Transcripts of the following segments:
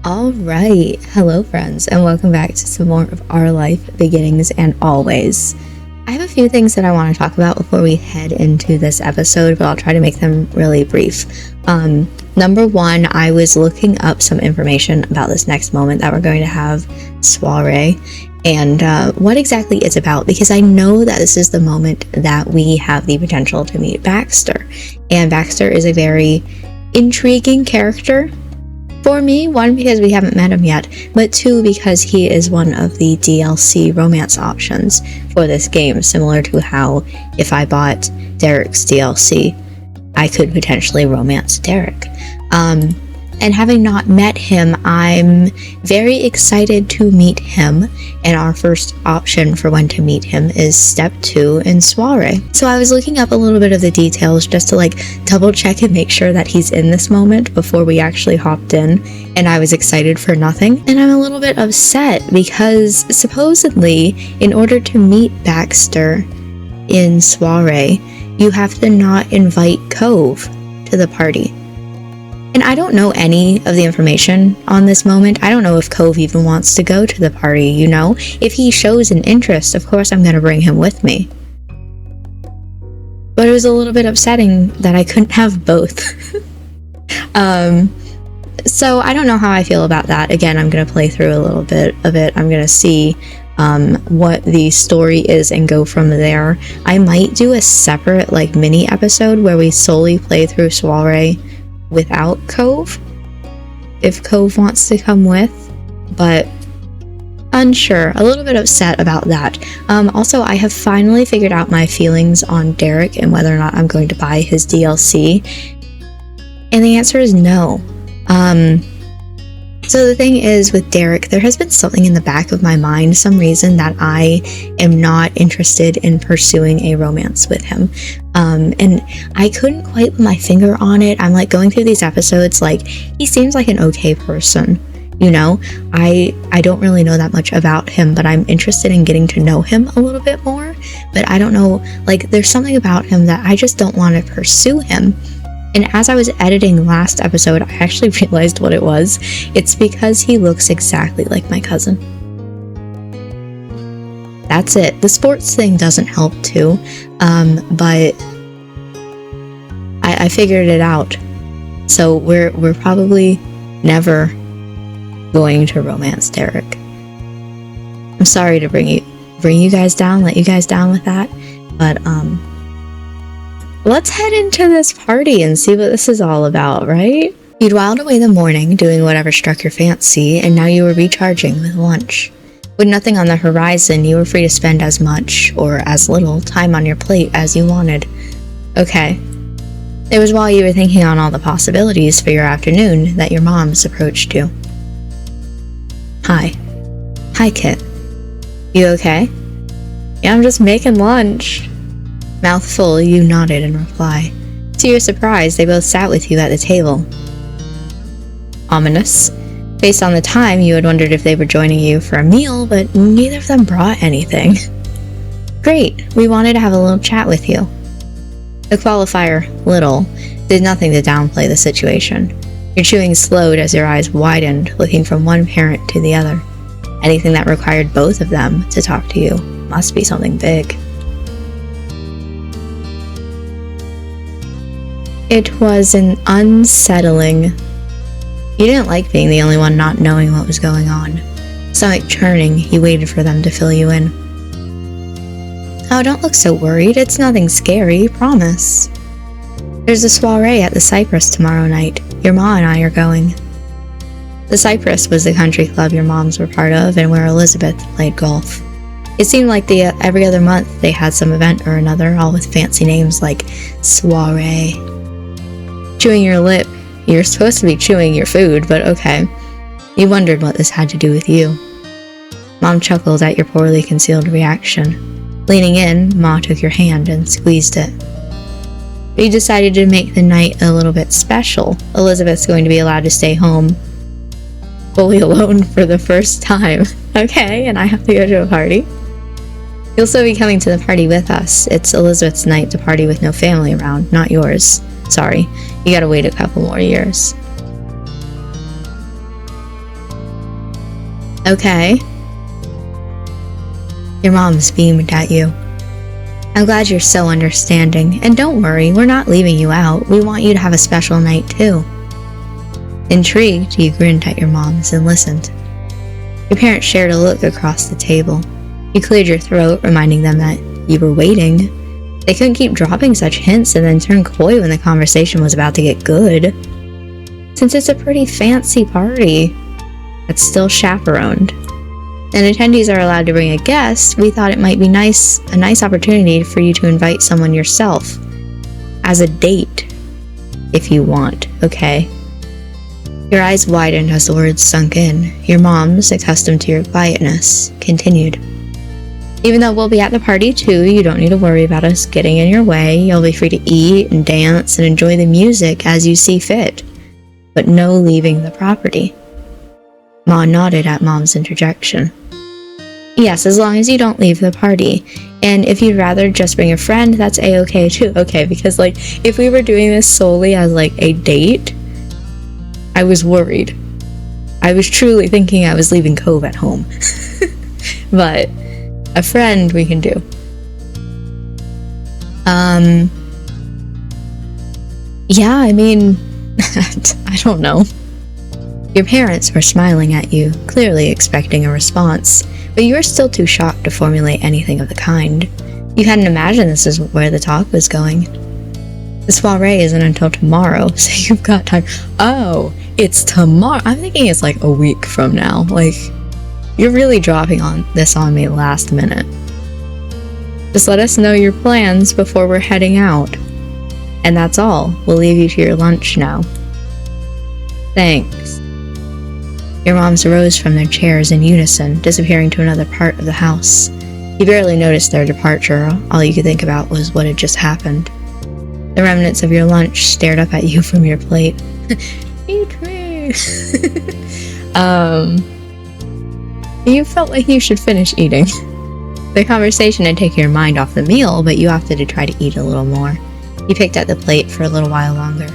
All right. Hello, friends, and welcome back to some more of Our Life Beginnings and Always. I have a few things that I want to talk about before we head into this episode, but I'll try to make them really brief. Number one, I was looking up some information about this next moment that we're going to have, soiree, and what exactly it's about, because I know that this is the moment that we have the potential to meet Baxter. And Baxter is a very intriguing character. For me, one, because we haven't met him yet, but two, because he is one of the DLC romance options for this game, similar to how if I bought Derek's DLC, I could potentially romance Derek. And having not met him, I'm very excited to meet him, and our first option for when to meet him is step 2 in soiree. So I was looking up a little bit of the details just to double check and make sure that he's in this moment before we actually hopped in, and I was excited for nothing. And I'm a little bit upset because supposedly in order to meet Baxter in soiree, you have to not invite Cove to the party. And I don't know any of the information on this moment. I don't know if Cove even wants to go to the party, you know? If he shows an interest, of course I'm going to bring him with me. But it was a little bit upsetting that I couldn't have both. So I don't know how I feel about that. Again, I'm going to play through a little bit of it. I'm going to see what the story is and go from there. I might do a separate mini episode where we solely play through soiree without Cove, if Cove wants to come with, but unsure, a little bit upset about that. Also, I have finally figured out my feelings on Derek and whether or not I'm going to buy his DLC, and the answer is no. So the thing is with Derek, there has been something in the back of my mind, some reason that I am not interested in pursuing a romance with him. And I couldn't quite put my finger on it. I'm going through these episodes, he seems like an okay person, you know? I don't really know that much about him, but I'm interested in getting to know him a little bit more. But I don't know, there's something about him that I just don't want to pursue him. And as I was editing last episode, I actually realized what it was. It's because he looks exactly like my cousin. That's it. The sports thing doesn't help too, but I figured it out. So we're probably never going to romance Derek. I'm sorry to bring you guys down, let you guys down with that, but let's head into this party and see what this is all about, right? You'd whiled away the morning doing whatever struck your fancy, and now you were recharging with lunch. With nothing on the horizon, you were free to spend as much, or as little, time on your plate as you wanted. Okay. It was while you were thinking on all the possibilities for your afternoon that your moms approached you. Hi. Hi, Kit. You okay? Yeah, I'm just making lunch. Mouth full, you nodded in reply. To your surprise, they both sat with you at the table. Ominous. Based on the time, you had wondered if they were joining you for a meal, but neither of them brought anything. Great, we wanted to have a little chat with you. The qualifier, little, did nothing to downplay the situation. Your chewing slowed as your eyes widened, looking from one parent to the other. Anything that required both of them to talk to you must be something big. It was an unsettling. You didn't like being the only one not knowing what was going on. Stomach churning, you waited for them to fill you in. Oh, don't look so worried. It's nothing scary, promise. There's a soiree at the Cypress tomorrow night. Your ma and I are going. The Cypress was the country club your moms were part of and where Elizabeth played golf. It seemed like every other month they had some event or another, all with fancy names like soiree. Chewing your lip. You're supposed to be chewing your food, but okay. You wondered what this had to do with you. Mom chuckled at your poorly concealed reaction. Leaning in, Ma took your hand and squeezed it. You decided to make the night a little bit special. Elizabeth's going to be allowed to stay home fully alone for the first time. Okay, and I have to go to a party. You'll still be coming to the party with us. It's Elizabeth's night to party with no family around, not yours. Sorry, you gotta wait a couple more years. Okay. Your mom's beamed at you. I'm glad you're so understanding, and don't worry, we're not leaving you out. We want you to have a special night too. Intrigued, you grinned at your moms and listened. Your parents shared a look across the table. You cleared your throat, reminding them that you were waiting. They couldn't keep dropping such hints and then turn coy when the conversation was about to get good. Since it's a pretty fancy party that's still chaperoned, and attendees are allowed to bring a guest, we thought it might be a nice opportunity for you to invite someone yourself. As a date, if you want, okay? Your eyes widened as the words sunk in. Your moms, accustomed to your quietness, continued. Even though we'll be at the party too, you don't need to worry about us getting in your way. You'll be free to eat and dance and enjoy the music as you see fit. But no leaving the property. Ma nodded at Mom's interjection. Yes, as long as you don't leave the party. And if you'd rather just bring a friend, that's a-okay too. Okay, because if we were doing this solely as a date, I was worried. I was truly thinking I was leaving Cove at home. But a friend we can do. Yeah, I mean, I don't know. Your parents were smiling at you, clearly expecting a response, but you were still too shocked to formulate anything of the kind. You hadn't imagined this is where the talk was going. The soiree isn't until tomorrow, so you've got time. Oh, it's tomorrow. I'm thinking it's a week from now. You're really dropping this on me last minute. Just let us know your plans before we're heading out. And that's all. We'll leave you to your lunch now. Thanks. Your moms rose from their chairs in unison, disappearing to another part of the house. You barely noticed their departure. All you could think about was what had just happened. The remnants of your lunch stared up at you from your plate. Eat me! You felt like you should finish eating. The conversation had taken your mind off the meal, but you opted to try to eat a little more. You picked at the plate for a little while longer.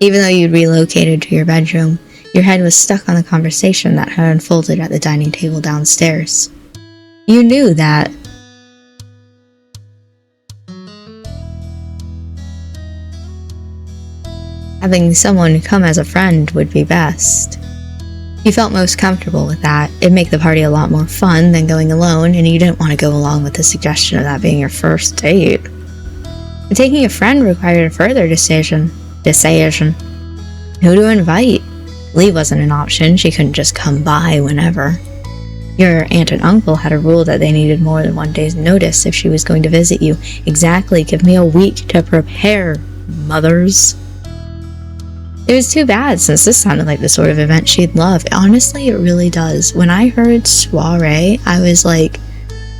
Even though you'd relocated to your bedroom, your head was stuck on the conversation that had unfolded at the dining table downstairs. You knew that having someone come as a friend would be best. You felt most comfortable with that. It'd make the party a lot more fun than going alone, and you didn't want to go along with the suggestion of that being your first date. But taking a friend required a further decision. Who to invite? Lee wasn't an option. She couldn't just come by whenever. Your aunt and uncle had a rule that they needed more than 1 day's notice if she was going to visit you. Exactly, give me a week to prepare, mothers. It was too bad, since this sounded like the sort of event she'd love. Honestly, it really does. When I heard soiree, I was like,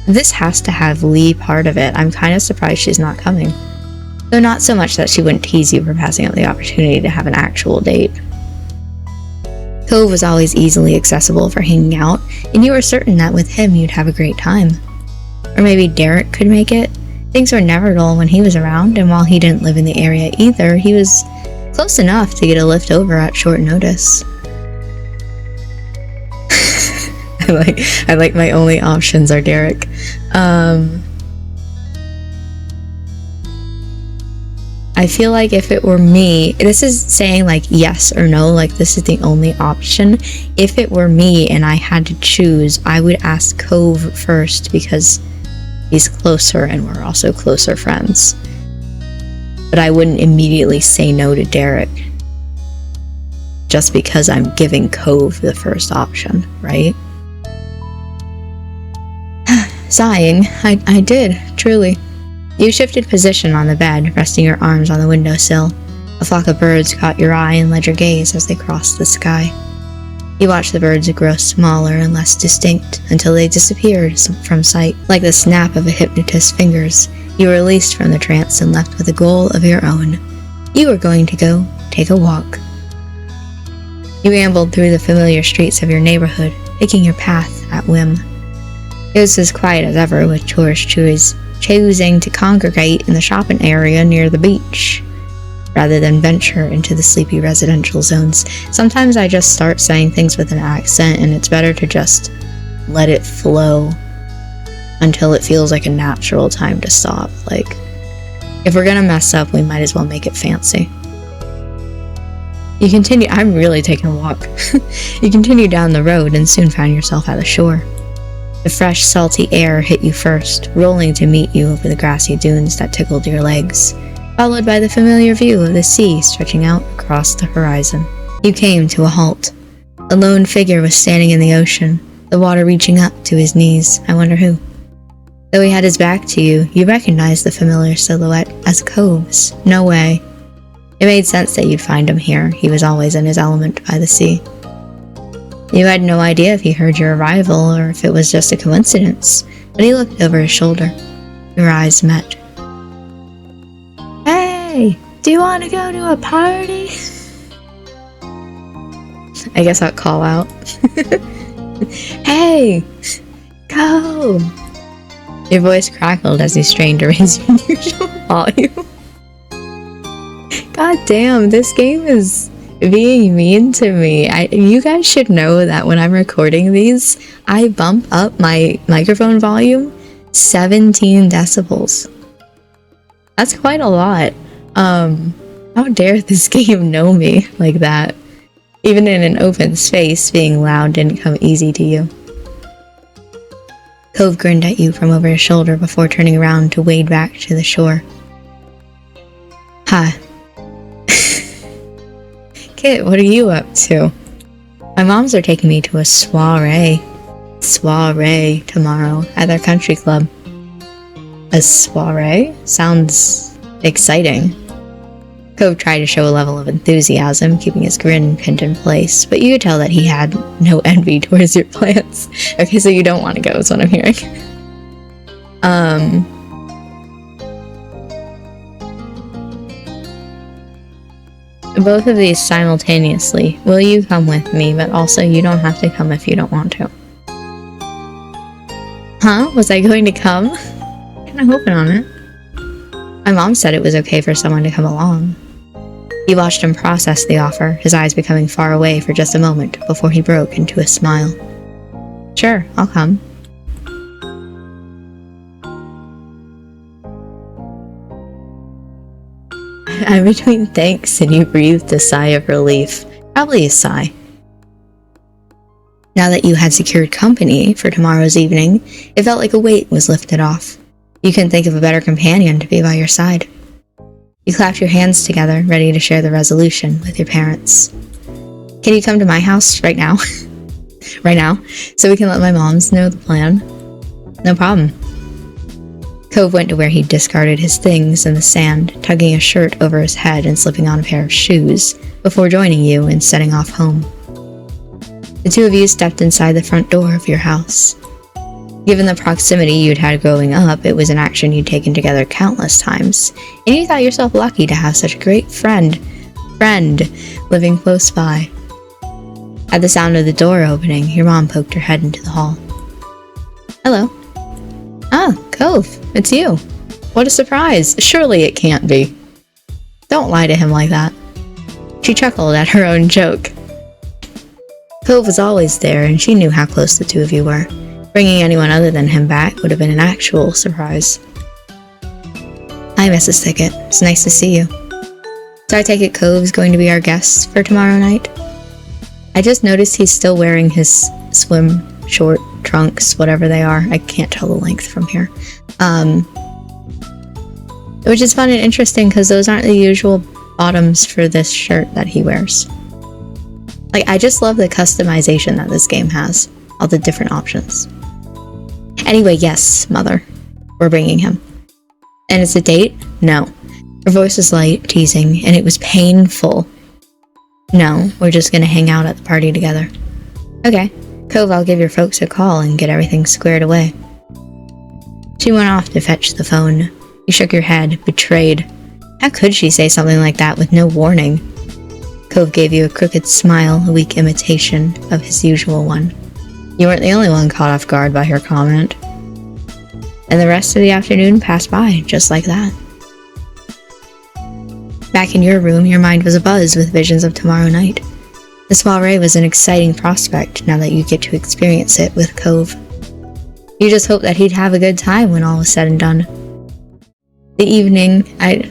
this has to have Lee part of it. I'm kind of surprised she's not coming. Though not so much that she wouldn't tease you for passing up the opportunity to have an actual date. Cove was always easily accessible for hanging out, and you were certain that with him you'd have a great time. Or maybe Derek could make it. Things were never dull when he was around, and while he didn't live in the area either, he was close enough to get a lift over at short notice. I like my only options are Derek. I feel like if it were me, this is saying yes or no, this is the only option. If it were me and I had to choose, I would ask Cove first because he's closer and we're also closer friends. But I wouldn't immediately say no to Derek just because I'm giving Cove the first option, right? Sighing, I did, truly. You shifted position on the bed, resting your arms on the windowsill. A flock of birds caught your eye and led your gaze as they crossed the sky. You watched the birds grow smaller and less distinct until they disappeared from sight. Like the snap of a hypnotist's fingers, you were released from the trance and left with a goal of your own. You were going to go take a walk. You ambled through the familiar streets of your neighborhood, picking your path at whim. It was as quiet as ever, with tourists choosing to congregate in the shopping area near the beach. rather than venture into the sleepy residential zones. Sometimes I just start saying things with an accent, and it's better to just let it flow until it feels like a natural time to stop. Like, if we're gonna mess up, we might as well make it fancy. You continue. I'm really taking a walk. You continue down the road and soon find yourself at the shore. The fresh, salty air hit you first, rolling to meet you over the grassy dunes that tickled your legs, followed by the familiar view of the sea stretching out across the horizon. You came to a halt. A lone figure was standing in the ocean, the water reaching up to his knees. I wonder who. Though he had his back to you, you recognized the familiar silhouette as Cove's. No way. It made sense that you'd find him here. He was always in his element by the sea. You had no idea if he heard your arrival or if it was just a coincidence, but he looked over his shoulder. Your eyes met. Hey, do you want to go to a party? I guess I'll call out. Hey, go! Your voice crackled as you strained to raise your usual volume. God damn, this game is being mean to me. You guys should know that when I'm recording these, I bump up my microphone volume 17 decibels. That's quite a lot. How dare this game know me like that? Even in an open space, being loud didn't come easy to you. Cove grinned at you from over his shoulder before turning around to wade back to the shore. Hi. Kit, what are you up to? My moms are taking me to a soiree tomorrow at their country club. A soiree? Sounds exciting. Cove tried to show a level of enthusiasm, keeping his grin pinned in place, but you could tell that he had no envy towards your plans. Okay, so you don't want to go, is what I'm hearing. Both of these simultaneously. Will you come with me? But also, you don't have to come if you don't want to. Huh? Was I going to come? Kinda hoping on it. My mom said it was okay for someone to come along. You watched him process the offer, his eyes becoming far away for just a moment before he broke into a smile. Sure, I'll come. I'm between thanks and you breathed a sigh of relief. Probably a sigh. Now that you had secured company for tomorrow's evening, it felt like a weight was lifted off. You couldn't think of a better companion to be by your side. You clapped your hands together, ready to share the resolution with your parents. Can you come to my house right now? Right now? So we can let my moms know the plan? No problem. Cove went to where he'd discarded his things in the sand, tugging a shirt over his head and slipping on a pair of shoes, before joining you and setting off home. The two of you stepped inside the front door of your house. Given the proximity you'd had growing up, it was an action you'd taken together countless times, and you thought yourself lucky to have such a great friend living close by. At the sound of the door opening, your mom poked her head into the hall. Hello. Ah, Cove, it's you. What a surprise. Surely it can't be. Don't lie to him like that. She chuckled at her own joke. Cove was always there, and she knew how close the two of you were. Bringing anyone other than him back would have been an actual surprise. Hi, Mrs. Thicket. It's nice to see you. So I take it Cove's going to be our guest for tomorrow night? I just noticed he's still wearing his swim short trunks, whatever they are. I can't tell the length from here. Which is fun and interesting because those aren't the usual bottoms for this shirt that he wears. Like, I just love the customization that this game has. All the different options. Anyway, yes, Mother. We're bringing him. And it's a date? No. Her voice was light, teasing, and it was painful. No, we're just gonna hang out at the party together. Okay. Cove, I'll give your folks a call and get everything squared away. She went off to fetch the phone. You shook your head, betrayed. How could she say something like that with no warning? Cove gave you a crooked smile, a weak imitation of his usual one. You weren't the only one caught off guard by her comment. And the rest of the afternoon passed by, just like that. Back in your room, your mind was abuzz with visions of tomorrow night. The soiree was an exciting prospect now that you get to experience it with Cove. You just hoped that he'd have a good time when all was said and done. The evening, I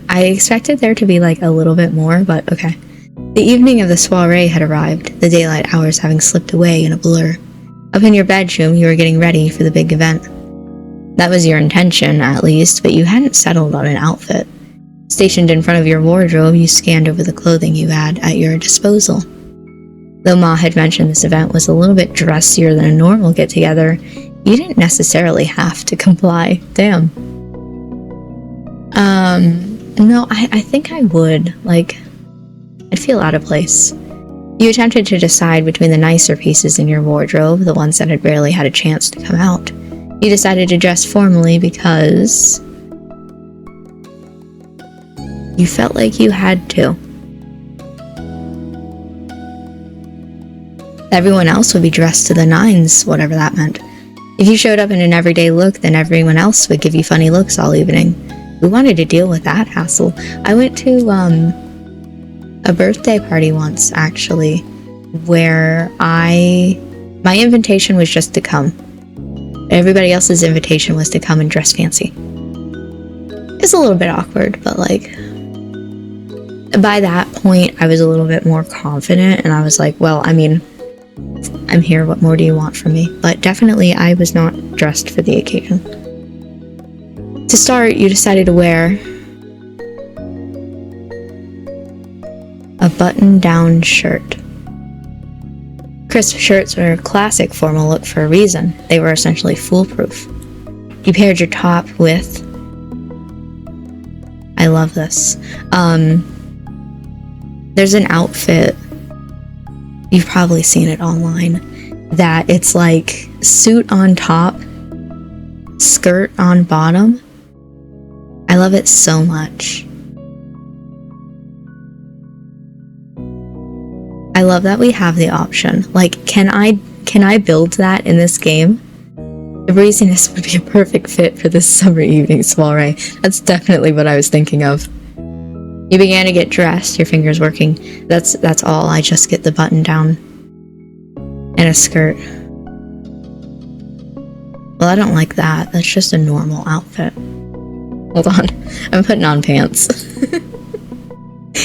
expected there to be like a little bit more, but okay. The evening of the soiree had arrived, the daylight hours having slipped away in a blur. Up in your bedroom, you were getting ready for the big event. That was your intention, at least, but you hadn't settled on an outfit. Stationed in front of your wardrobe, you scanned over the clothing you had at your disposal. Though Ma had mentioned this event was a little bit dressier than a normal get-together, you didn't necessarily have to comply. Damn. No, I think I would. I'd feel out of place. You attempted to decide between the nicer pieces in your wardrobe, the ones that had barely had a chance to come out. You decided to dress formally because you felt like you had to. Everyone else would be dressed to the nines, whatever that meant. If you showed up in an everyday look, then everyone else would give you funny looks all evening. We wanted to deal with that hassle. I went to a birthday party once, actually, where my invitation was just to come. Everybody else's invitation was to come and dress fancy. It's a little bit awkward, but by that point, I was a little bit more confident, and I was like, well, I mean, I'm here, what more do you want from me? But definitely, I was not dressed for the occasion. To start, you decided to wear a button-down shirt. Crisp shirts were a classic formal look for a reason. They were essentially foolproof. You paired your top with... I love this. There's an outfit, you've probably seen it online, that it's like suit on top, skirt on bottom. I love it so much. I love that we have the option. Can I build that in this game? The breeziness would be a perfect fit for this summer evening soiree. That's definitely what I was thinking of. You began to get dressed, your fingers working. That's all, I just get the button down and a skirt. Well, I don't like that. That's just a normal outfit. Hold on, I'm putting on pants.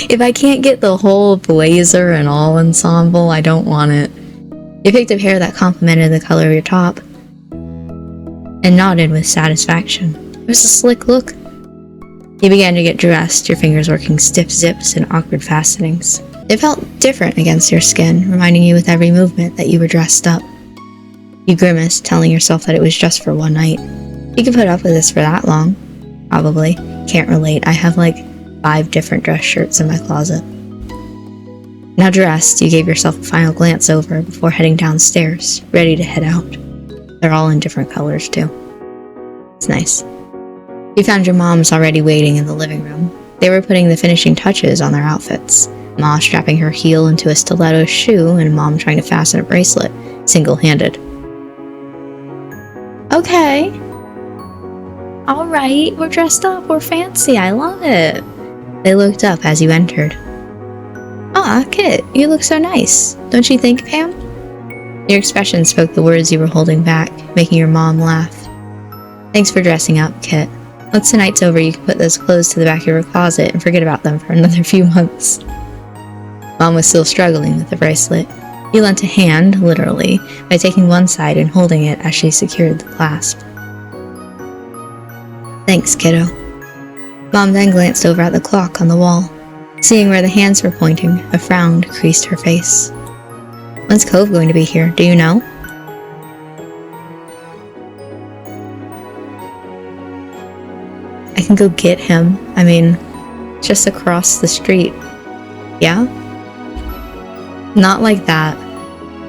If I can't get the whole blazer and all ensemble, I don't want it. You picked a pair that complemented the color of your top and nodded with satisfaction. It was a slick look. You began to get dressed, your fingers working stiff zips and awkward fastenings. It felt different against your skin, reminding you with every movement that you were dressed up. You grimaced, telling yourself that it was just for one night. You could put up with this for that long. Probably. Can't relate. I have 5 different dress shirts in my closet. Now dressed, you gave yourself a final glance over before heading downstairs, ready to head out. They're all in different colors, too. It's nice. You found your moms already waiting in the living room. They were putting the finishing touches on their outfits. Ma strapping her heel into a stiletto shoe and Mom trying to fasten a bracelet, single-handed. Okay. Alright, we're dressed up, we're fancy, I love it. They looked up as you entered. Ah, Kit, you look so nice. Don't you think, Pam? Your expression spoke the words you were holding back, making your mom laugh. Thanks for dressing up, Kit. Once tonight's over, you can put those clothes to the back of your closet and forget about them for another few months. Mom was still struggling with the bracelet. You lent a hand, literally, by taking one side and holding it as she secured the clasp. Thanks, kiddo. Mom then glanced over at the clock on the wall. Seeing where the hands were pointing, a frown creased her face. When's Cove going to be here, do you know? I can go get him. I mean, just across the street. Yeah? Not like that.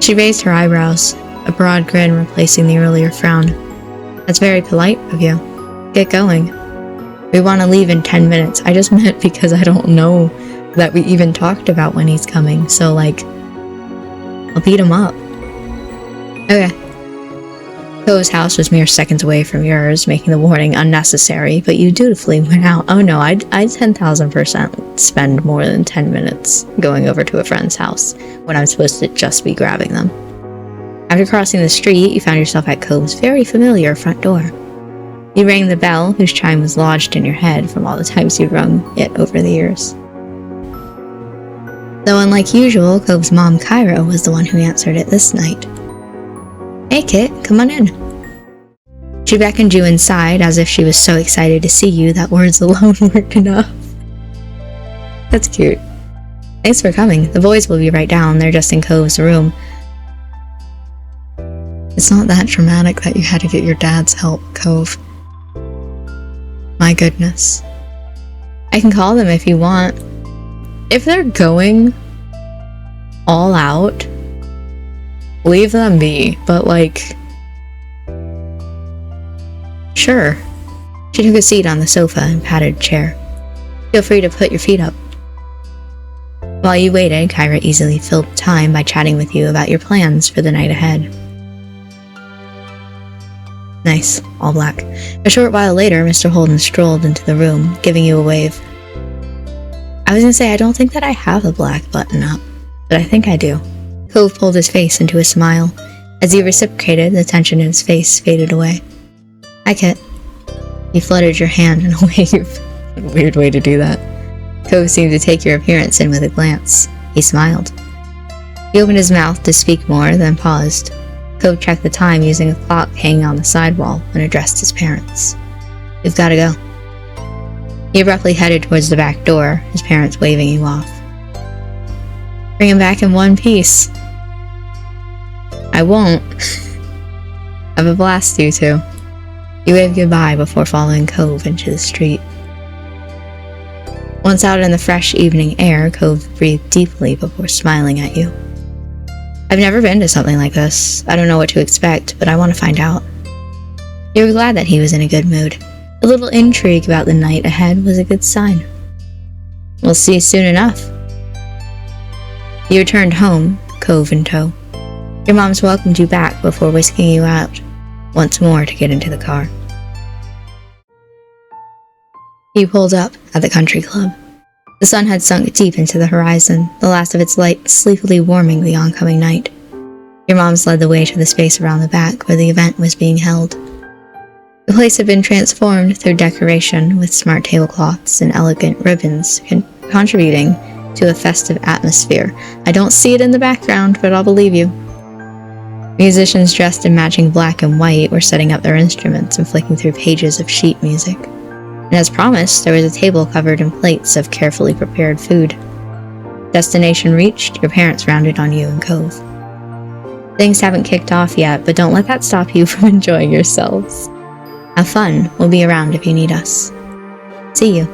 She raised her eyebrows, a broad grin replacing the earlier frown. That's very polite of you. Get going. We want to leave in 10 minutes. I just meant because I don't know that we even talked about when he's coming, so I'll beat him up. Okay. Cove's house was mere seconds away from yours, making the warning unnecessary, but you dutifully went out. Oh no, I'd 10,000% spend more than 10 minutes going over to a friend's house when I'm supposed to just be grabbing them. After crossing the street, you found yourself at Cove's very familiar front door. You rang the bell, whose chime was lodged in your head from all the times you'd rung it over the years. Though unlike usual, Cove's mom, Kyra, was the one who answered it this night. "Hey Kit, come on in." She beckoned you inside as if she was so excited to see you that words alone weren't enough. That's cute. "Thanks for coming. The boys will be right down. They're just in Cove's room." It's not that dramatic that you had to get your dad's help, Cove. My goodness. I can call them if you want. If they're going all out, leave them be, but sure. She took a seat on the sofa and patted a chair. "Feel free to put your feet up." While you waited, Kyra easily filled time by chatting with you about your plans for the night ahead. Nice, all black. A short while later, Mr. Holden strolled into the room, giving you a wave. I was gonna say, I don't think that I have a black button up, but I think I do. Cove pulled his face into a smile. As you reciprocated, the tension in his face faded away. "Hi, Kit." You fluttered your hand in a wave. Weird way to do that. Cove seemed to take your appearance in with a glance. He smiled. He opened his mouth to speak more, then paused. Cove checked the time using a clock hanging on the sidewall and addressed his parents. "We've got to go." He abruptly headed towards the back door, his parents waving you off. "Bring him back in one piece." "I won't." "Have a blast, you two." You waved goodbye before following Cove into the street. Once out in the fresh evening air, Cove breathed deeply before smiling at you. "I've never been to something like this. I don't know what to expect, but I want to find out." You were glad that he was in a good mood. A little intrigue about the night ahead was a good sign. "We'll see you soon enough." You returned home, Cove in tow. Your mom's welcomed you back before whisking you out once more to get into the car. You pulled up at the country club. The sun had sunk deep into the horizon, the last of its light sleepily warming the oncoming night. Your mom's led the way to the space around the back where the event was being held. The place had been transformed through decoration with smart tablecloths and elegant ribbons contributing to a festive atmosphere. I don't see it in the background, but I'll believe you. Musicians dressed in matching black and white were setting up their instruments and flicking through pages of sheet music. And as promised, there was a table covered in plates of carefully prepared food. Destination reached, your parents rounded on you and Cove. Things haven't kicked off yet, but don't let that stop you from enjoying yourselves. Have fun. We'll be around if you need us. See you.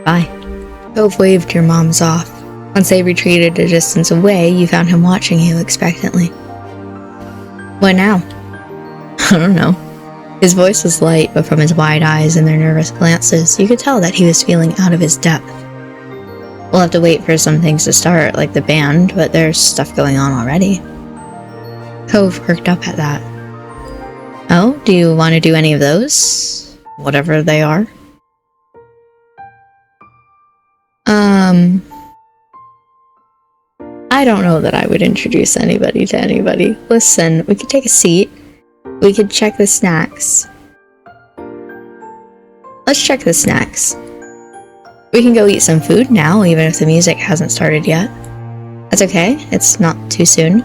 Bye. Cove waved your moms off. Once they retreated a distance away, you found him watching you expectantly. "What now?" "I don't know." His voice was light, but from his wide eyes and their nervous glances, you could tell that he was feeling out of his depth. "We'll have to wait for some things to start, like the band, but there's stuff going on already." Cove perked up at that. "Oh, do you want to do any of those? Whatever they are?" I don't know that I would introduce anybody to anybody. Listen, we could take a seat. We could check the snacks. Let's check the snacks. We can go eat some food now, even if the music hasn't started yet. That's okay, it's not too soon.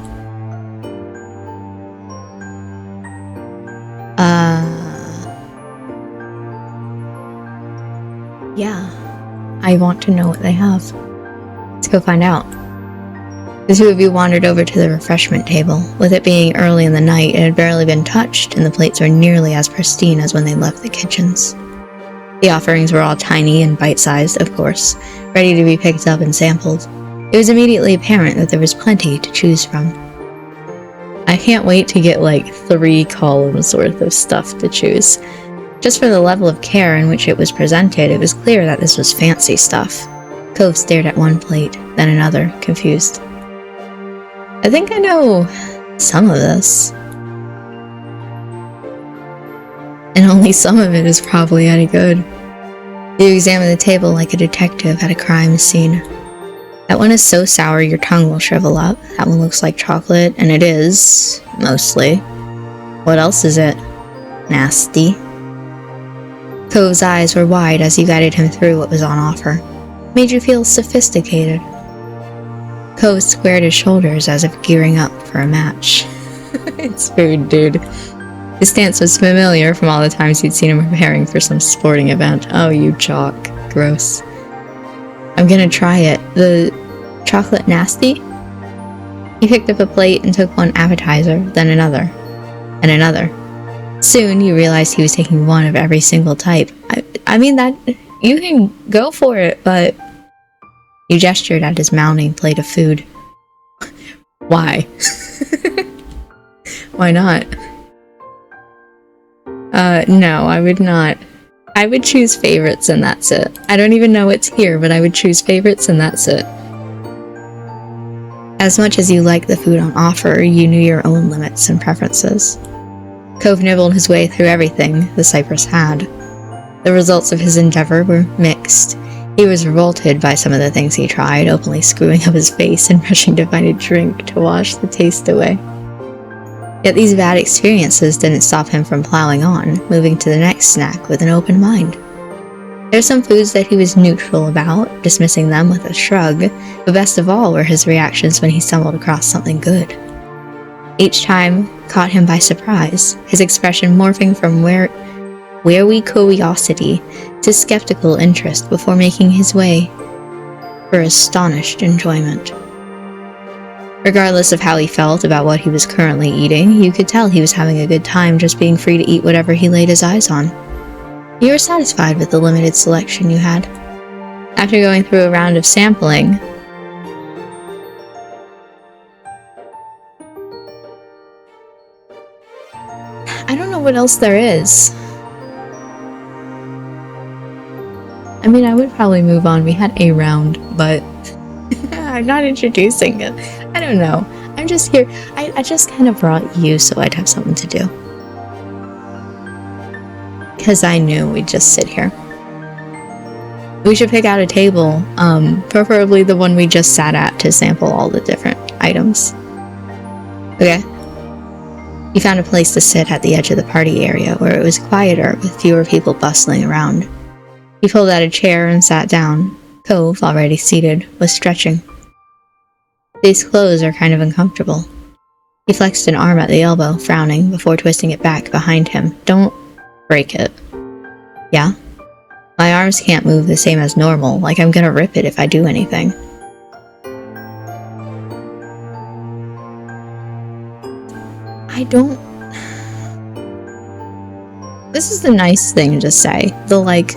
Yeah. I want to know what they have. Let's go find out. The two of you wandered over to the refreshment table. With it being early in the night, it had barely been touched, and the plates were nearly as pristine as when they left the kitchens. The offerings were all tiny and bite-sized, of course, ready to be picked up and sampled. It was immediately apparent that there was plenty to choose from. I can't wait to get like 3 columns worth of stuff to choose. Just for the level of care in which it was presented, it was clear that this was fancy stuff. Cove stared at one plate, then another, confused. I think I know some of this. and only some of it is probably any good. You examine the table like a detective at a crime scene. That one is so sour your tongue will shrivel up. That one looks like chocolate, and it is, mostly. What else is it? Nasty. Cove's eyes were wide as you guided him through what was on offer. Made you feel sophisticated. Cove squared his shoulders as if gearing up for a match. It's food, dude. His stance was familiar from all the times you'd seen him preparing for some sporting event. Oh, you jock. Gross. I'm gonna try it. The chocolate nasty? He picked up a plate and took one appetizer, then another, and another. Soon, you realized he was taking one of every single type. I mean, that you can go for it, but... You gestured at his mounting plate of food. Why? Why not? No, I would not. I would choose favorites and that's it. I don't even know what's here, but I would choose favorites and that's it. As much as you liked the food on offer, you knew your own limits and preferences. Cove nibbled his way through everything the Cypress had. The results of his endeavor were mixed. He was revolted by some of the things he tried, openly screwing up his face and rushing to find a drink to wash the taste away. Yet these bad experiences didn't stop him from plowing on, moving to the next snack with an open mind. There were some foods that he was neutral about, dismissing them with a shrug, but best of all were his reactions when he stumbled across something good. Each time caught him by surprise, his expression morphing from wary curiosity to skeptical interest before making his way for astonished enjoyment. Regardless of how he felt about what he was currently eating, you could tell he was having a good time just being free to eat whatever he laid his eyes on. You were satisfied with the limited selection you had. After going through a round of sampling, I don't know what else there is. I mean, I would probably move on. We had a round, but I'm not introducing it. I don't know. I'm just here. I just kind of brought you so I'd have something to do. Because I knew we'd just sit here. We should pick out a table, preferably the one we just sat at to sample all the different items. Okay. You found a place to sit at the edge of the party area where it was quieter with fewer people bustling around. You pulled out a chair and sat down. Cove, already seated, was stretching. These clothes are kind of uncomfortable. He flexed an arm at the elbow, frowning, before twisting it back behind him. Don't break it. Yeah? My arms can't move the same as normal, like I'm gonna rip it if I do anything. I don't... This is the nice thing to say. The, like,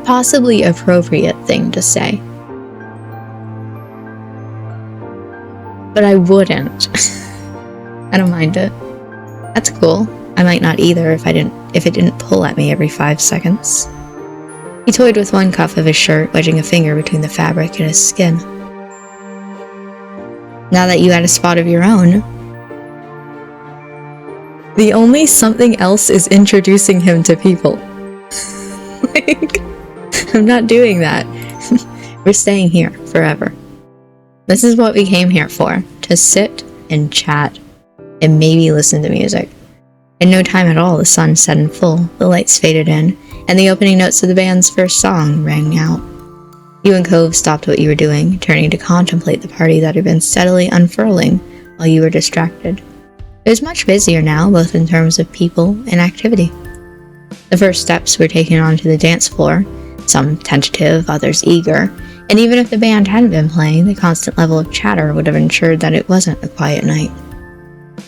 possibly appropriate thing to say. But I wouldn't. I don't mind it. That's cool. I might not either if it didn't pull at me every 5 seconds. He toyed with one cuff of his shirt, wedging a finger between the fabric and his skin. Now that you had a spot of your own, the only something else is introducing him to people. Like, I'm not doing that. We're staying here forever. This is what we came here for, to sit and chat and maybe listen to music. In no time at all, the sun set in full, the lights faded in, and the opening notes of the band's first song rang out. You and Cove stopped what you were doing, turning to contemplate the party that had been steadily unfurling while you were distracted. It was much busier now, both in terms of people and activity. The first steps were taken onto the dance floor, some tentative, others eager, and even if the band hadn't been playing, the constant level of chatter would have ensured that it wasn't a quiet night.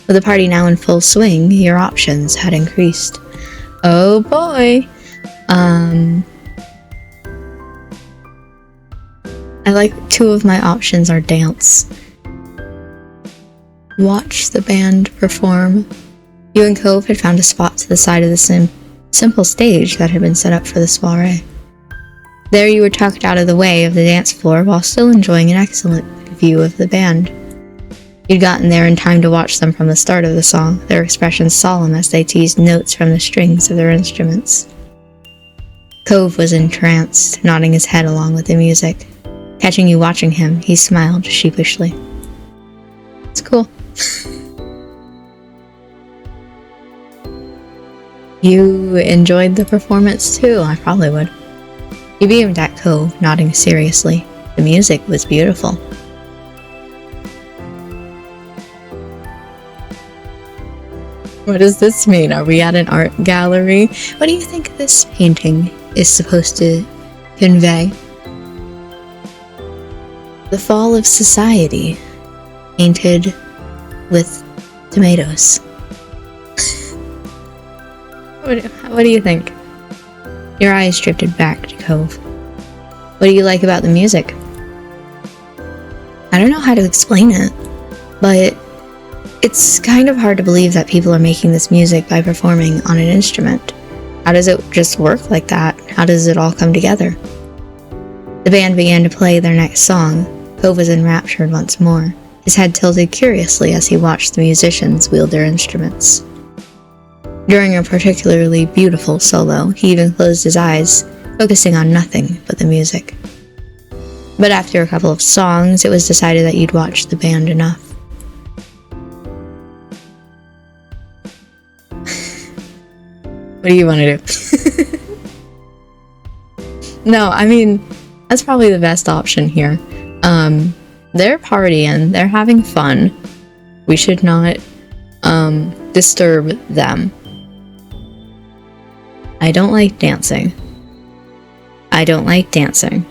With the party now in full swing, your options had increased. Oh boy! I like 2 of my options are dance. Watch the band perform. You and Cove had found a spot to the side of the simple stage that had been set up for the soiree. There you were tucked out of the way of the dance floor while still enjoying an excellent view of the band. You'd gotten there in time to watch them from the start of the song, their expressions solemn as they teased notes from the strings of their instruments. Cove was entranced, nodding his head along with the music. Catching you watching him, he smiled sheepishly. It's cool. You enjoyed the performance too, I probably would. He beamed at Cove, nodding seriously. The music was beautiful. What does this mean? Are we at an art gallery? What do you think this painting is supposed to convey? The fall of society, painted with tomatoes. What do you think? Your eyes drifted back to Cove. What do you like about the music? I don't know how to explain it, but it's kind of hard to believe that people are making this music by performing on an instrument. How does it just work like that? How does it all come together? The band began to play their next song. Cove was enraptured once more, his head tilted curiously as he watched the musicians wield their instruments. During a particularly beautiful solo, he even closed his eyes, focusing on nothing but the music. But after a couple of songs, it was decided that you'd watched the band enough. What do you want to do? No, I mean, that's probably the best option here. They're partying, they're having fun. We should not, disturb them. I don't like dancing. I don't like dancing.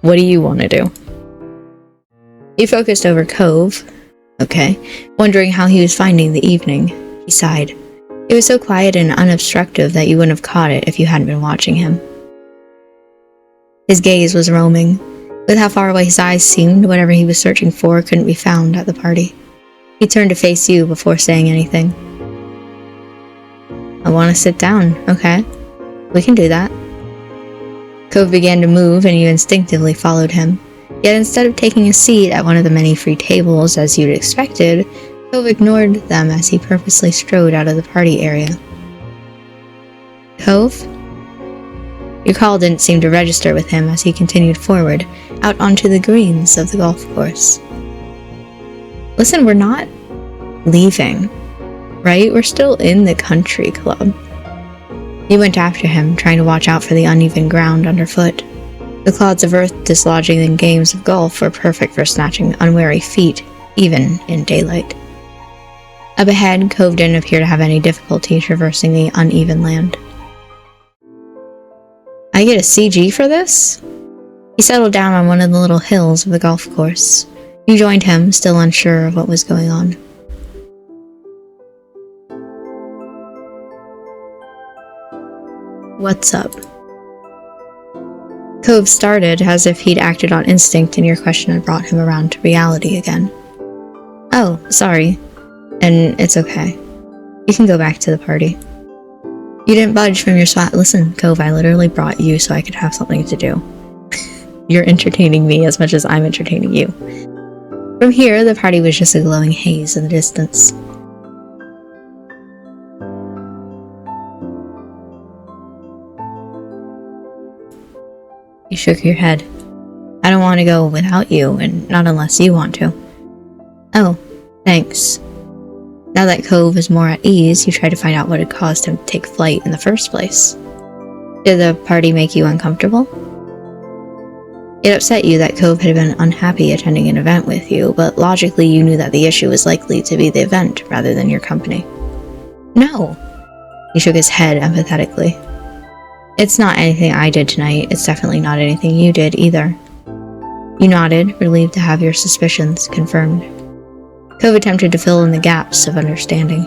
What do you want to do? He focused over Cove. Okay. Wondering how he was finding the evening. He sighed. It was so quiet and unobstructive that you wouldn't have caught it if you hadn't been watching him. His gaze was roaming. With how far away his eyes seemed, whatever he was searching for couldn't be found at the party. He turned to face you before saying anything. I want to sit down. Okay. We can do that. Cove began to move and you instinctively followed him. Yet instead of taking a seat at one of the many free tables as you'd expected, Cove ignored them as he purposely strode out of the party area. Cove? Your call didn't seem to register with him as he continued forward, out onto the greens of the golf course. Listen, we're not leaving, right? We're still in the country club. You went after him, trying to watch out for the uneven ground underfoot. The clods of earth dislodging in games of golf were perfect for snatching unwary feet, even in daylight. Up ahead, Cove didn't appear to have any difficulty traversing the uneven land. I get a CG for this? He settled down on one of the little hills of the golf course. You joined him, still unsure of what was going on. What's up? Cove started as if he'd acted on instinct and your question had brought him around to reality again. Oh, sorry. And it's okay. You can go back to the party. You didn't budge from your spot. Listen, Cove, I literally brought you so I could have something to do. You're entertaining me as much as I'm entertaining you. From here, the party was just a glowing haze in the distance. You shook your head. I don't want to go without you, and not unless you want to. Oh, thanks. Now that Cove is more at ease, you try to find out what had caused him to take flight in the first place. Did the party make you uncomfortable? It upset you that Cove had been unhappy attending an event with you, but logically you knew that the issue was likely to be the event rather than your company. No. He shook his head empathetically. It's not anything I did tonight. It's definitely not anything you did either. You nodded, relieved to have your suspicions confirmed. Cove attempted to fill in the gaps of understanding.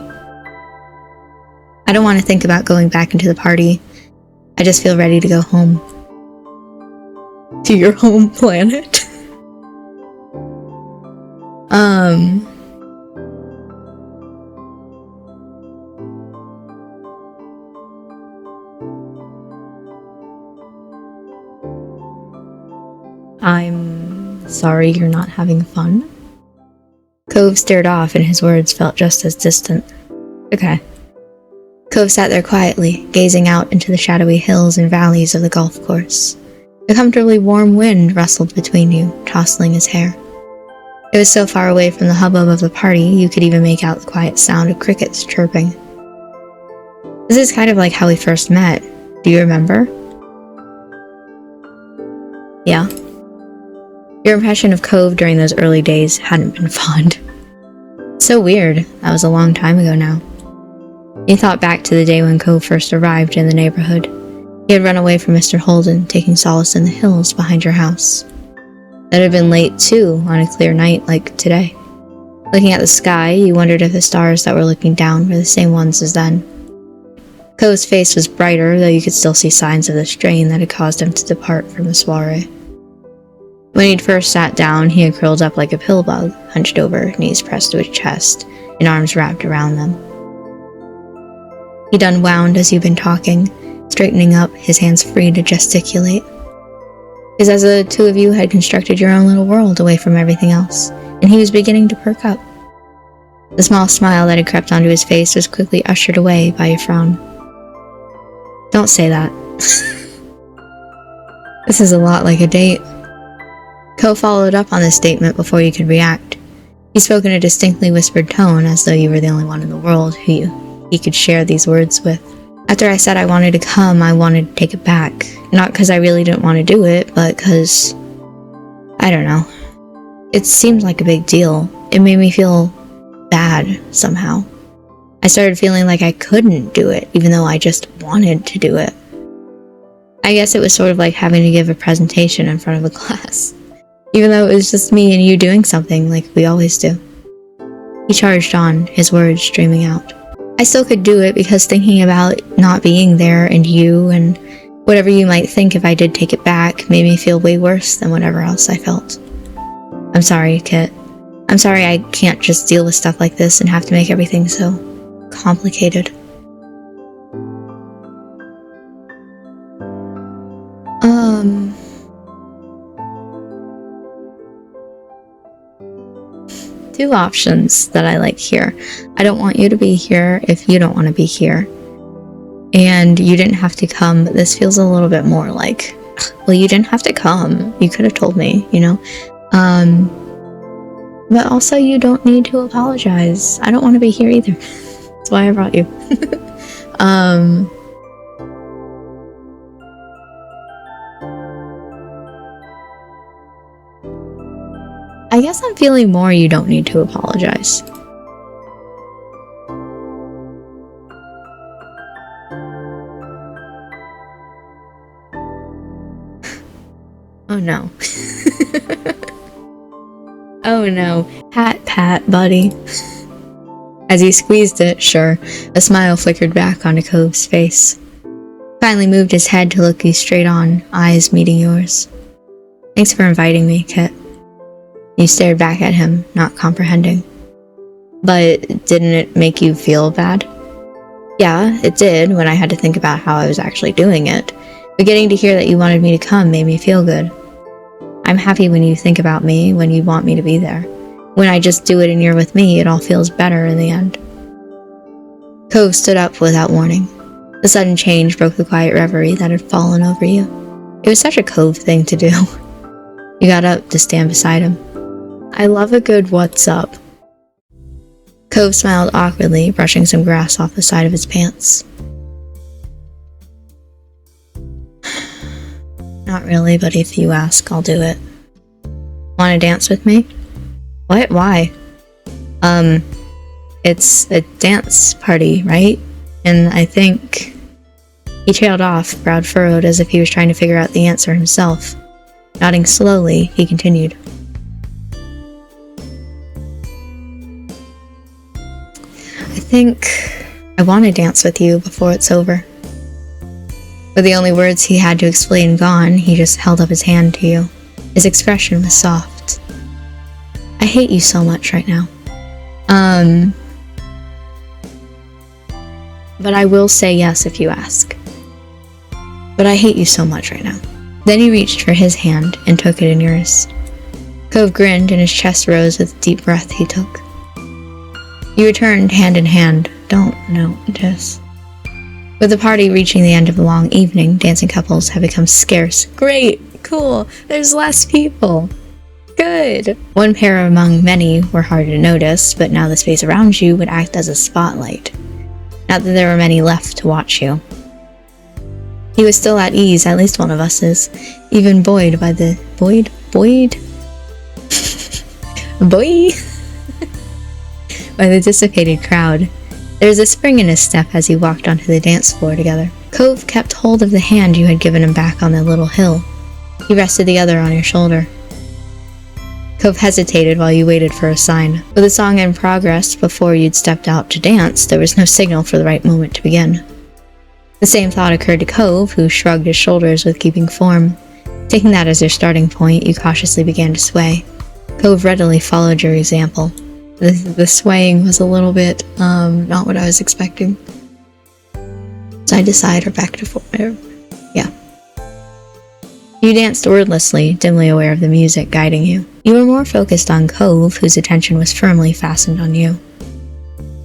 I don't want to think about going back into the party. I just feel ready to go home. To your home planet? I'm sorry you're not having fun. Cove stared off, and his words felt just as distant. Okay. Cove sat there quietly, gazing out into the shadowy hills and valleys of the golf course. A comfortably warm wind rustled between you, tousling his hair. It was so far away from the hubbub of the party, you could even make out the quiet sound of crickets chirping. This is kind of like how we first met. Do you remember? Yeah. Your impression of Cove during those early days hadn't been fond. So weird, that was a long time ago now. You thought back to the day when Cove first arrived in the neighborhood. He had run away from Mr. Holden, taking solace in the hills behind your house. That had been late, too, on a clear night like today. Looking at the sky, you wondered if the stars that were looking down were the same ones as then. Cove's face was brighter, though you could still see signs of the strain that had caused him to depart from the soiree. When he'd first sat down, he had curled up like a pill bug, hunched over, knees pressed to his chest, and arms wrapped around them. He'd unwound as you'd been talking, straightening up, his hands free to gesticulate. Because as the two of you had constructed your own little world away from everything else, and he was beginning to perk up. The small smile that had crept onto his face was quickly ushered away by a frown. Don't say that. This is a lot like a date. Cove followed up on this statement before you could react. He spoke in a distinctly whispered tone, as though you were the only one in the world who he could share these words with. After I said I wanted to come, I wanted to take it back. Not because I really didn't want to do it, but because... I don't know. It seemed like a big deal. It made me feel bad, somehow. I started feeling like I couldn't do it, even though I just wanted to do it. I guess it was sort of like having to give a presentation in front of a class. Even though it was just me and you doing something like we always do. He charged on, his words streaming out. I still could do it because thinking about not being there and you and whatever you might think if I did take it back made me feel way worse than whatever else I felt. I'm sorry, Kit. I'm sorry I can't just deal with stuff like this and have to make everything so complicated. Two options that I like here. I don't want you to be here if you don't want to be here. And you didn't have to come, but this feels a little bit more like, well, you didn't have to come. You could have told me, you know? But also you don't need to apologize. I don't want to be here either. That's why I brought you. I guess I'm feeling more you don't need to apologize. Oh no. Oh no. Pat, buddy. As he squeezed it, sure, a smile flickered back onto Cove's face. Finally moved his head to look you straight on, eyes meeting yours. Thanks for inviting me, Kit. You stared back at him, not comprehending. But didn't it make you feel bad? Yeah, it did when I had to think about how I was actually doing it. But getting to hear that you wanted me to come made me feel good. I'm happy when you think about me, when you want me to be there. When I just do it and you're with me, it all feels better in the end. Cove stood up without warning. The sudden change broke the quiet reverie that had fallen over you. It was such a Cove thing to do. You got up to stand beside him. I love a good what's up. Cove smiled awkwardly, brushing some grass off the side of his pants. Not really, but if you ask, I'll do it. Want to dance with me? What? Why? It's a dance party, right? And I think... He trailed off, brow furrowed as if he was trying to figure out the answer himself. Nodding slowly, he continued. I think I want to dance with you before it's over. With the only words he had to explain gone, he just held up his hand to you. His expression was soft. I hate you so much right now. But I will say yes if you ask. But I hate you so much right now. Then he reached for his hand and took it in yours. Cove grinned and his chest rose with a deep breath he took. You returned hand in hand. Don't notice. With the party reaching the end of the long evening, dancing couples have become scarce. Great! Cool! There's less people! Good! One pair among many were hard to notice, but now the space around you would act as a spotlight. Not that there were many left to watch you. He was still at ease, at least one of us is. Even buoyed by the... Boy! By the dissipated crowd. There was a spring in his step as he walked onto the dance floor together. Cove kept hold of the hand you had given him back on the little hill. He rested the other on your shoulder. Cove hesitated while you waited for a sign. With the song in progress before you'd stepped out to dance, there was no signal for the right moment to begin. The same thought occurred to Cove, who shrugged his shoulders with keeping form. Taking that as your starting point, you cautiously began to sway. Cove readily followed your example. The swaying was a little bit, not what I was expecting. Side to side or back to forward. Yeah. You danced wordlessly, dimly aware of the music guiding you. You were more focused on Cove, whose attention was firmly fastened on you.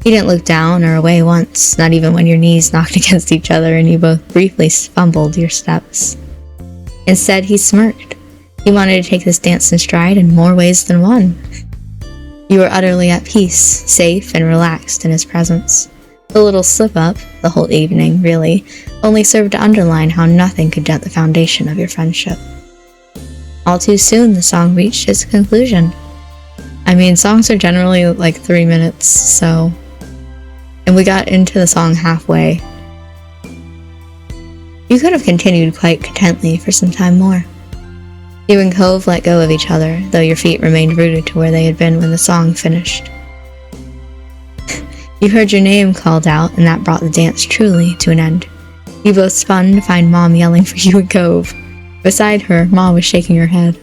He didn't look down or away once, not even when your knees knocked against each other and you both briefly fumbled your steps. Instead, he smirked. He wanted to take this dance in stride in more ways than one. You were utterly at peace, safe, and relaxed in his presence. The little slip-up, the whole evening, really, only served to underline how nothing could dent the foundation of your friendship. All too soon, the song reached its conclusion. I mean, songs are generally like 3 minutes, so... And we got into the song halfway. You could have continued quite contently for some time more. You and Cove let go of each other, though your feet remained rooted to where they had been when the song finished. You heard your name called out, and that brought the dance truly to an end. You both spun to find Mom yelling for you and Cove. Beside her, Ma was shaking her head.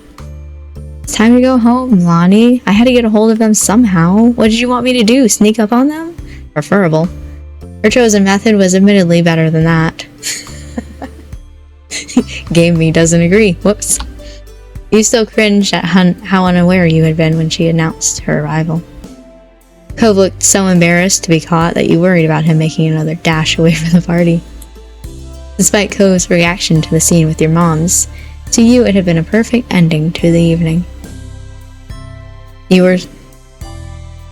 It's time to go home, Lonnie. I had to get a hold of them somehow. What did you want me to do, sneak up on them? Preferable. Her chosen method was admittedly better than that. Game me doesn't agree. Whoops. You still cringed at how unaware you had been when she announced her arrival. Cove looked so embarrassed to be caught that you worried about him making another dash away from the party. Despite Cove's reaction to the scene with your moms, to you it had been a perfect ending to the evening. You were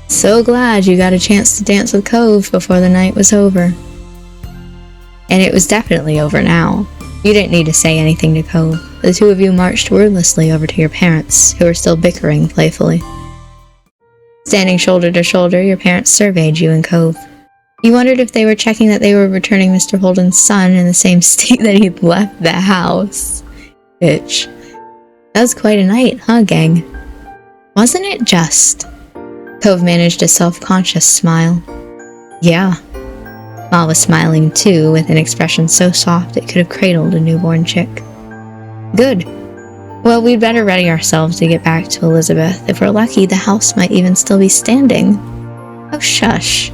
so glad you got a chance to dance with Cove before the night was over. And it was definitely over now. You didn't need to say anything to Cove. The two of you marched wordlessly over to your parents, who were still bickering playfully. Standing shoulder to shoulder, your parents surveyed you and Cove. You wondered if they were checking that they were returning Mr. Holden's son in the same state that he'd left the house. Bitch. That was quite a night, huh, gang? Wasn't it just? Cove managed a self-conscious smile. Yeah. Ma was smiling too, with an expression so soft it could have cradled a newborn chick. Good. Well, we'd better ready ourselves to get back to Elizabeth. If we're lucky, the house might even still be standing. Oh, shush.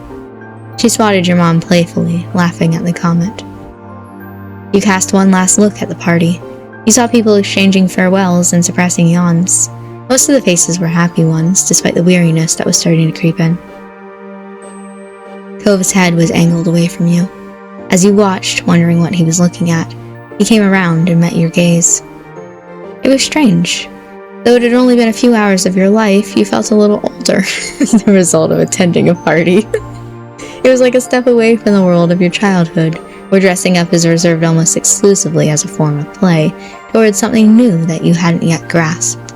She swatted your mom playfully, laughing at the comment. You cast one last look at the party. You saw people exchanging farewells and suppressing yawns. Most of the faces were happy ones, despite the weariness that was starting to creep in. Cove's head was angled away from you. As you watched, wondering what he was looking at, he came around and met your gaze. It was strange. Though it had only been a few hours of your life, you felt a little older as the result of attending a party. It was like a step away from the world of your childhood, where dressing up is reserved almost exclusively as a form of play, towards something new that you hadn't yet grasped.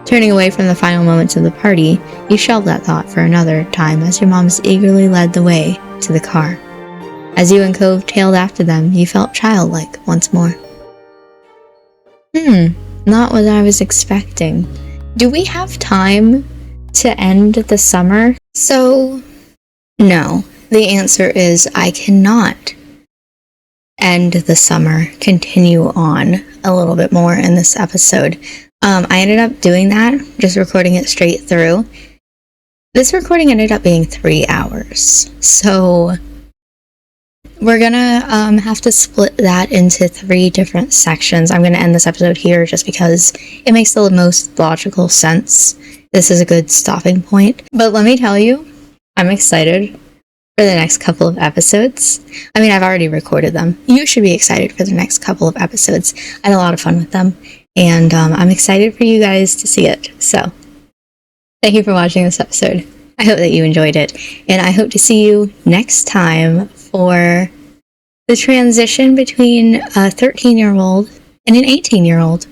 Turning away from the final moments of the party, you shelved that thought for another time as your moms eagerly led the way to the car. As you and Cove tailed after them, you felt childlike once more. Not what I was expecting. Do we have time to end the summer? So, no. The answer is I cannot end the summer, continue on a little bit more in this episode. I ended up doing that, just recording it straight through. This recording ended up being 3 hours. So, we're gonna have to split that into 3 different sections. I'm gonna end this episode here just because it makes the most logical sense. This is a good stopping point. But let me tell you, I'm excited for the next couple of episodes. I mean, I've already recorded them. You should be excited for the next couple of episodes. I had a lot of fun with them, and I'm excited for you guys to see it. So, thank you for watching this episode. I hope that you enjoyed it, and I hope to see you next time for the transition between a 13-year-old and an 18-year-old.